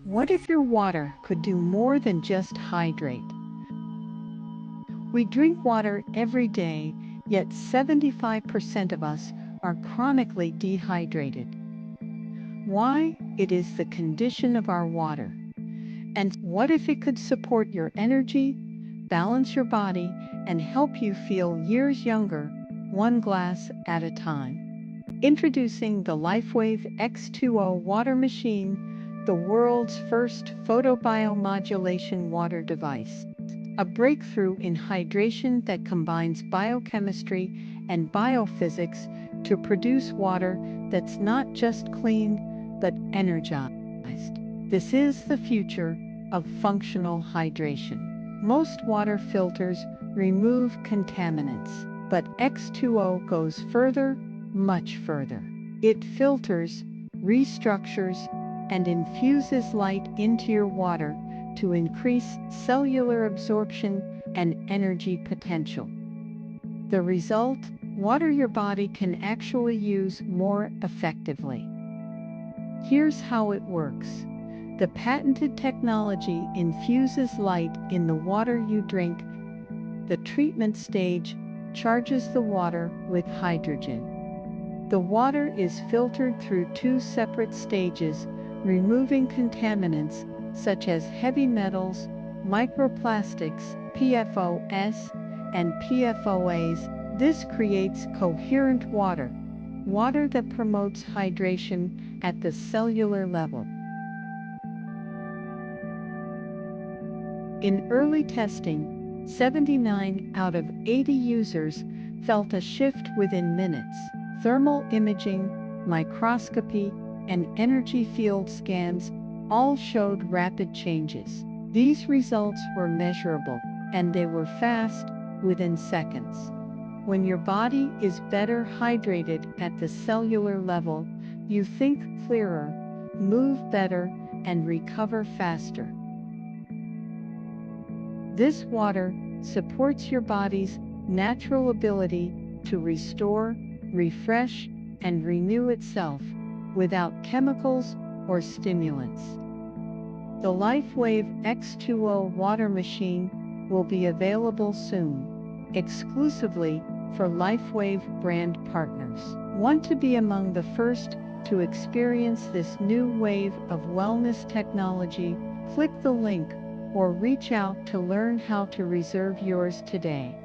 What if your water could do more than just hydrate? We drink water every day, yet 75% of us are chronically dehydrated. Why? It is the condition of our water. And what if it could support your energy, balance your body, and help you feel years younger, one glass at a time? Introducing the Lifewave X20 Water Machine, the world's first photobiomodulation water device. A breakthrough in hydration that combines biochemistry and biophysics to produce water that's not just clean, but energized. This is the future of functional hydration. Most water filters remove contaminants, but X20 goes further, much further. It filters, restructures, and infuses light into your water to increase cellular absorption and energy potential. The result? Water your body can actually use more effectively. Here's how it works. The patented technology infuses light in the water you drink. The treatment stage charges the water with hydrogen. The water is filtered through two separate stages, removing contaminants such as heavy metals, microplastics, PFOS, and PFOAs. This creates coherent water, water that promotes hydration at the cellular level. In early testing, 79 out of 80 users felt a shift within minutes. Thermal imaging, microscopy, and energy field scans all showed rapid changes. These results were measurable, and they were fast, within seconds. When your body is better hydrated at the cellular level, you think clearer, move better, and recover faster. This water supports your body's natural ability to restore, refresh, and renew itself without chemicals or stimulants. The Lifewave X20 Water Machine will be available soon, exclusively for Lifewave brand partners. Want to be among the first to experience this new wave of wellness technology? Click the link or reach out to learn how to reserve yours today.